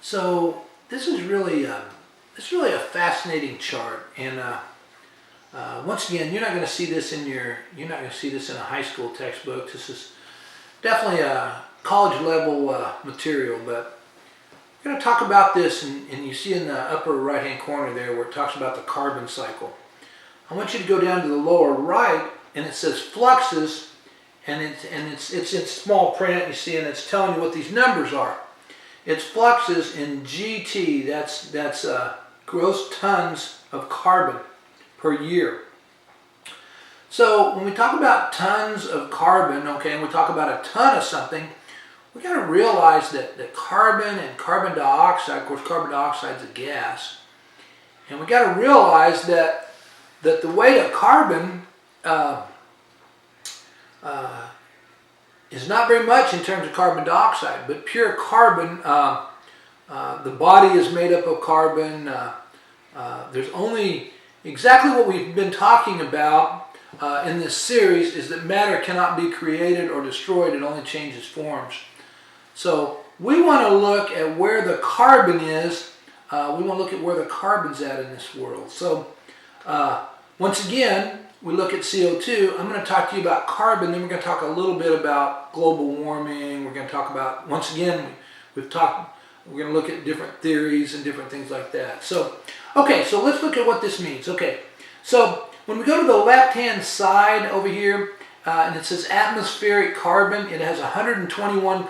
So this is really a fascinating chart, and once again, you're not going to see this in a high school textbook. This is definitely a college level material, but we're going to talk about this, and you see in the upper right hand corner there where it talks about the carbon cycle. I want you to go down to the lower right, and it says fluxes, and it's in small print. You see, and it's telling you what these numbers are. It's fluxes in GT. That's gross tons of carbon per year. So when we talk about tons of carbon, okay, and we talk about a ton of something, we got to realize that carbon and carbon dioxide, of course, carbon dioxide is a gas, and we got to realize that the weight of carbon is not very much in terms of carbon dioxide, but pure carbon. The body is made up of carbon. There's only exactly what we've been talking about in this series is that matter cannot be created or destroyed. It only changes forms. So we want to look at where the carbon is. We want to look at where the carbon's at in this world. So once again, we look at CO2. I'm going to talk to you about carbon, then we're going to talk a little bit about global warming. We're going to talk about, once again, we're going to look at different theories and different things like that. So, okay, so let's look at what this means. Okay, so when we go to the left-hand side over here, and it says atmospheric carbon, it has 121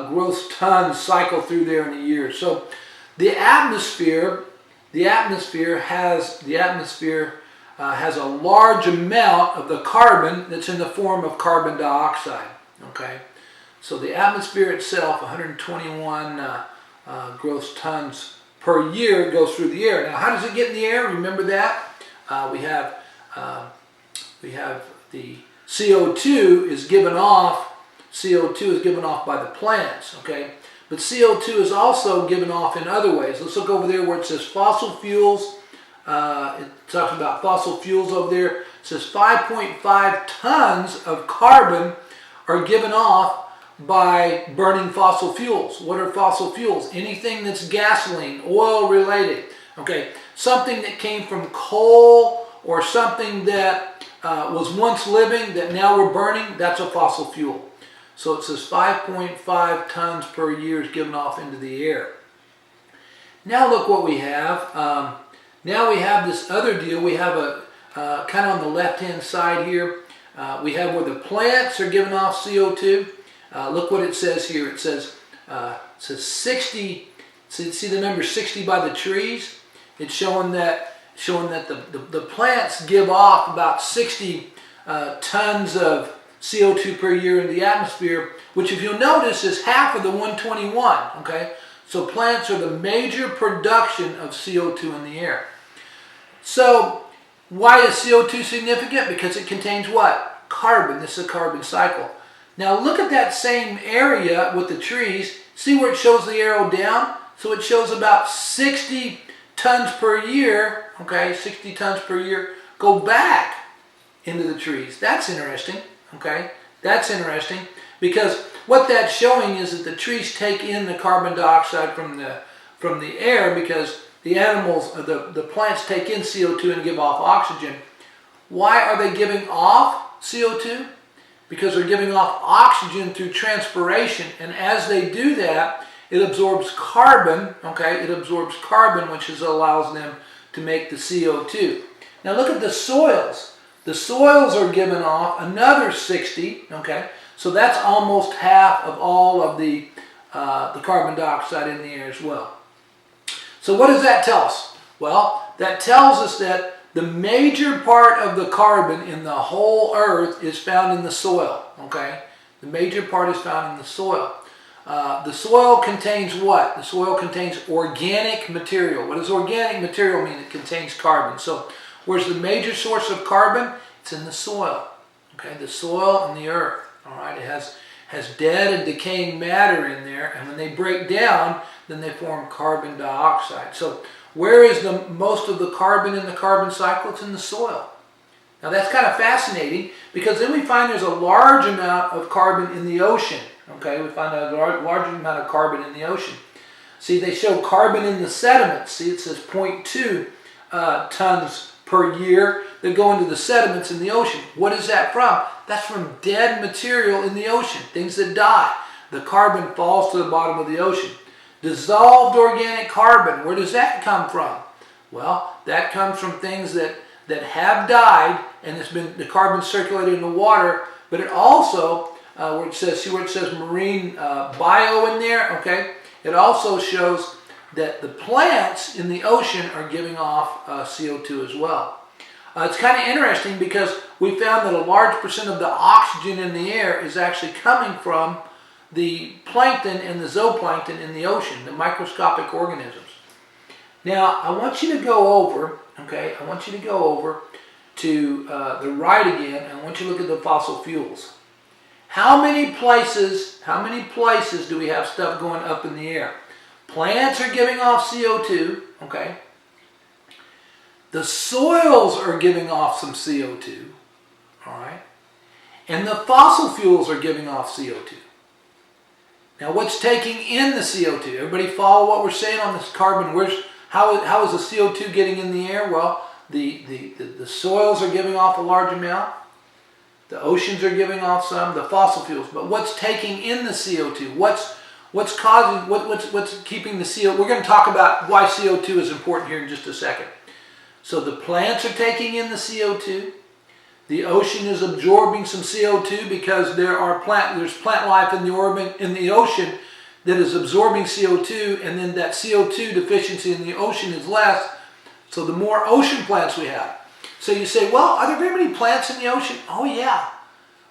gross tons cycle through there in a year. So the atmosphere has a large amount of the carbon that's in the form of carbon dioxide. Okay, so the atmosphere itself, 121 gross tons per year, goes through the air. Now, how does it get in the air? Remember that we have the CO2 is given off. CO2 is given off by the plants. Okay. But CO2 is also given off in other ways. Let's look over there where it says fossil fuels. It talks about fossil fuels over there. It says 5.5 tons of carbon are given off by burning fossil fuels. What are fossil fuels? Anything that's gasoline, oil related. Okay, something that came from coal or something that was once living that now we're burning, that's a fossil fuel. So it says 5.5 tons per year is given off into the air. Now look what we have. Now we have this other deal. We have a kind of on the left-hand side here. We have where the plants are giving off CO2. Look what it says here. It says 60. See the number 60 by the trees. It's showing that the plants give off about 60 tons of CO2 per year in the atmosphere, which if you'll notice is half of the 121, okay? So plants are the major production of CO2 in the air. So why is CO2 significant? Because it contains what? Carbon. This is a carbon cycle. Now look at that same area with the trees. See where it shows the arrow down? So it shows about 60 tons per year, okay? 60 tons per year go back into the trees. That's interesting. Okay, that's interesting because what that's showing is that the trees take in the carbon dioxide from the air because the animals, the plants take in CO2 and give off oxygen. Why are they giving off CO2? Because they're giving off oxygen through transpiration, and as they do that, it absorbs carbon. Okay, it absorbs carbon, which allows them to make the CO2. Now look at the soils. The soils are giving off another 60, okay? So that's almost half of all of the carbon dioxide in the air as well. So what does that tell us? Well, that tells us that the major part of the carbon in the whole earth is found in the soil, okay? The major part is found in the soil. The soil contains what? The soil contains organic material. What does organic material mean? It contains carbon. So where's the major source of carbon? It's in the soil. Okay, the soil and the earth. All right, it has dead and decaying matter in there, and when they break down, then they form carbon dioxide. So where is the most of the carbon in the carbon cycle? It's in the soil. Now that's kind of fascinating because then we find there's a large amount of carbon in the ocean. Okay, we find a large amount of carbon in the ocean. See, they show carbon in the sediments. See, it says 0.2 tons per year that go into the sediments in the ocean. What is that from? That's from dead material in the ocean, things that die. The carbon falls to the bottom of the ocean. Dissolved organic carbon, where does that come from? Well, that comes from things that have died, and it's been the carbon circulated in the water, but it also, where it says marine bio in there, okay, it also shows that the plants in the ocean are giving off CO2 as well. It's kind of interesting because we found that a large percent of the oxygen in the air is actually coming from the plankton and the zooplankton in the ocean, the microscopic organisms. Now, I want you to go over, okay, I want you to go over to the right again, and I want you to look at the fossil fuels. How many places do we have stuff going up in the air? Plants are giving off CO2, okay? The soils are giving off some CO2, all right? And the fossil fuels are giving off CO2. Now, what's taking in the CO2? Everybody follow what we're saying on this carbon? How is the CO2 getting in the air? Well, the soils are giving off a large amount. The oceans are giving off some, the fossil fuels. But what's taking in the CO2? What's keeping the CO2? We're going to talk about why CO2 is important here in just a second. So the plants are taking in the CO2. The ocean is absorbing some CO2 because there's plant life in the ocean that is absorbing CO2, and then that CO2 deficiency in the ocean is less. So the more ocean plants we have. So you say, well, are there very many plants in the ocean? Oh yeah.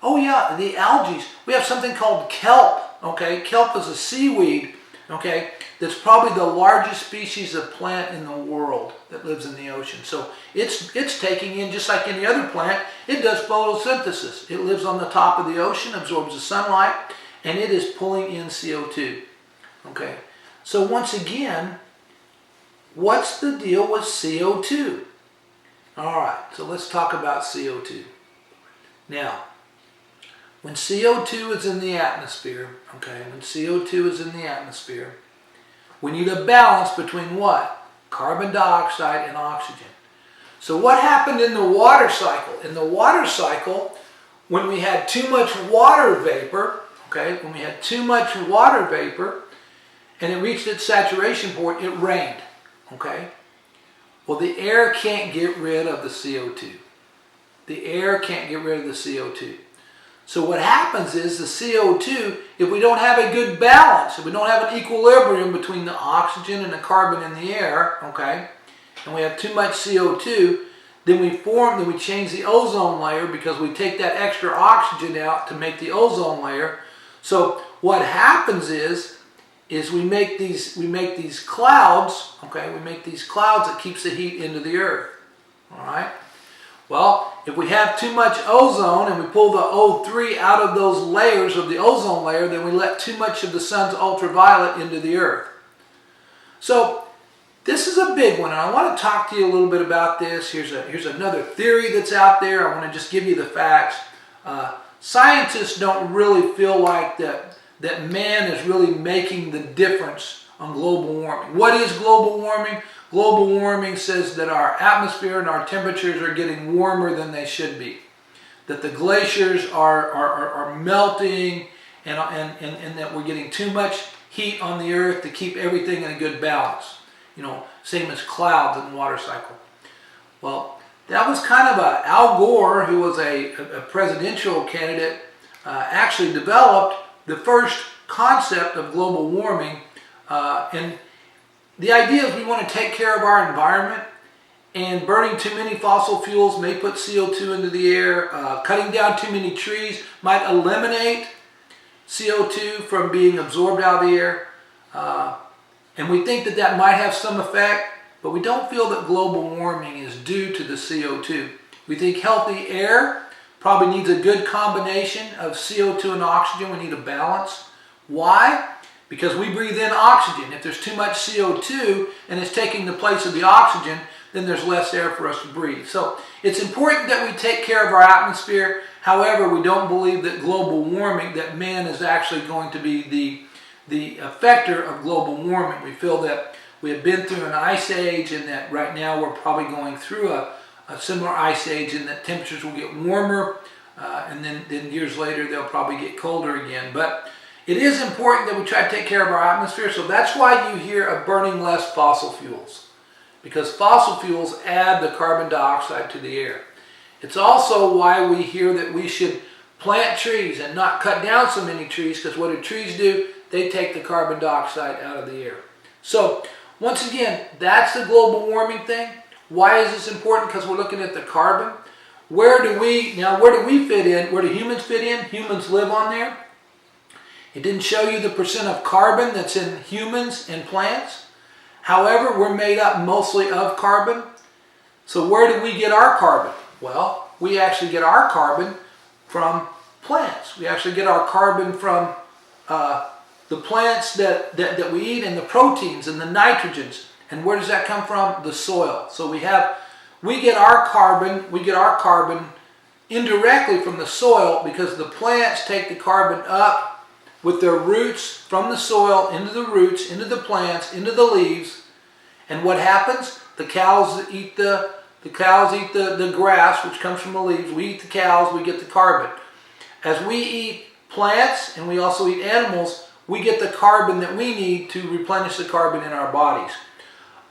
Oh yeah, the algae. We have something called kelp. Okay, kelp is a seaweed. Okay, that's probably the largest species of plant in the world that lives in the ocean. So it's taking in, just like any other plant, it does photosynthesis. It lives on the top of the ocean, absorbs the sunlight, and it is pulling in CO2. Okay, so once again, what's the deal with CO2? All right, so let's talk about CO2. Now, when CO2 is in the atmosphere, okay, when CO2 is in the atmosphere, we need a balance between what? Carbon dioxide and oxygen. So what happened in the water cycle? In the water cycle, when we had too much water vapor, okay, when we had too much water vapor and it reached its saturation point, it rained, okay? Well, the air can't get rid of the CO2. The air can't get rid of the CO2. So what happens is the CO2, if we don't have a good balance, if we don't have an equilibrium between the oxygen and the carbon in the air, okay, and we have too much CO2, then we change the ozone layer because we take that extra oxygen out to make the ozone layer. So what happens is we make these clouds, okay, we make these clouds that keeps the heat into the earth, all right? Well, if we have too much ozone and we pull the O3 out of those layers of the ozone layer, then we let too much of the sun's ultraviolet into the earth. So this is a big one, and I want to talk to you a little bit about this. Here's another theory that's out there. I want to just give you the facts. Scientists don't really feel like that man is really making the difference on global warming. What is global warming? Global warming says that our atmosphere and our temperatures are getting warmer than they should be. That the glaciers are melting and that we're getting too much heat on the earth to keep everything in a good balance. You know, same as clouds in the water cycle. Well, that was kind of Al Gore, who was a presidential candidate, actually developed the first concept of global warming. And the idea is we want to take care of our environment, and burning too many fossil fuels may put CO2 into the air. Cutting down too many trees might eliminate CO2 from being absorbed out of the air. And we think that might have some effect, but we don't feel that global warming is due to the CO2. We think healthy air probably needs a good combination of CO2 and oxygen. We need a balance. Why? Because we breathe in oxygen. If there's too much CO2 and it's taking the place of the oxygen, then there's less air for us to breathe. So it's important that we take care of our atmosphere, However, we don't believe that global warming, that man is actually going to be the effector of global warming. We feel that we have been through an ice age, and that right now we're probably going through a similar ice age, and that temperatures will get warmer, and then years later they'll probably get colder again. But it is important that we try to take care of our atmosphere, so that's why you hear of burning less fossil fuels, because fossil fuels add the carbon dioxide to the air. It's also why we hear that we should plant trees and not cut down so many trees, because what do trees do? They take the carbon dioxide out of the air. So once again, that's the global warming thing. Why is this important? Because we're looking at the carbon. Where do we fit in? Where do humans fit in? Humans live on there. It didn't show you the percent of carbon that's in humans and plants. However, we're made up mostly of carbon. So where do we get our carbon? Well, we actually get our carbon from plants. We actually get our carbon from the plants that we eat, and the proteins and the nitrogens. And where does that come from? The soil. So we get our carbon indirectly from the soil, because the plants take the carbon up with their roots from the soil into the roots, into the plants, into the leaves. And what happens? The cows eat the grass, which comes from the leaves. We eat the cows, we get the carbon. As we eat plants and we also eat animals, we get the carbon that we need to replenish the carbon in our bodies.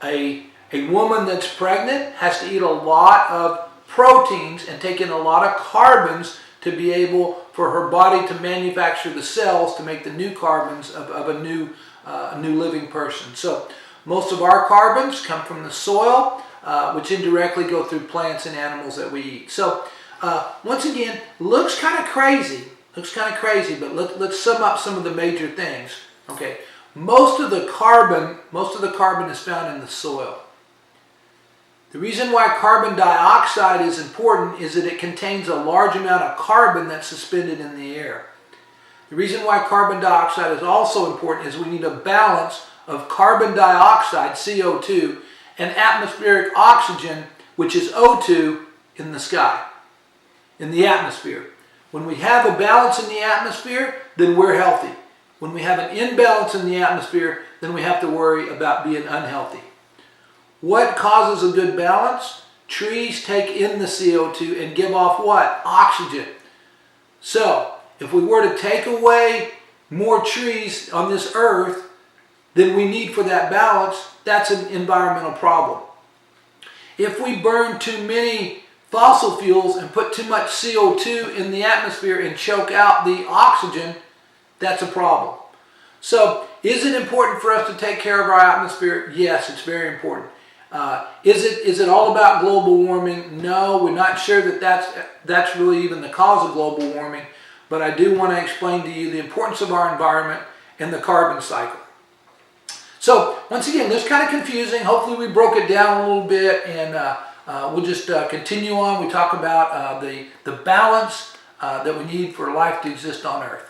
A woman that's pregnant has to eat a lot of proteins and take in a lot of carbons to be able for her body to manufacture the cells to make the new carbons of a new living person. So most of our carbons come from the soil, which indirectly go through plants and animals that we eat. So once again, looks kind of crazy, but let's sum up some of the major things. Okay, most of the carbon is found in the soil. The reason why carbon dioxide is important is that it contains a large amount of carbon that's suspended in the air. The reason why carbon dioxide is also important is we need a balance of carbon dioxide, CO2, and atmospheric oxygen, which is O2, in the sky, in the atmosphere. When we have a balance in the atmosphere, then we're healthy. When we have an imbalance in the atmosphere, then we have to worry about being unhealthy. What causes a good balance? Trees take in the CO2 and give off what? Oxygen. So, if we were to take away more trees on this earth than we need for that balance, that's an environmental problem. If we burn too many fossil fuels and put too much CO2 in the atmosphere and choke out the oxygen, that's a problem. So, is it important for us to take care of our atmosphere? Yes, it's very important. Is it all about global warming? No, we're not sure that that's really even the cause of global warming, but I do want to explain to you the importance of our environment and the carbon cycle. So, once again, this is kind of confusing. Hopefully we broke it down a little bit, and we'll just continue on. We talk about the balance that we need for life to exist on Earth.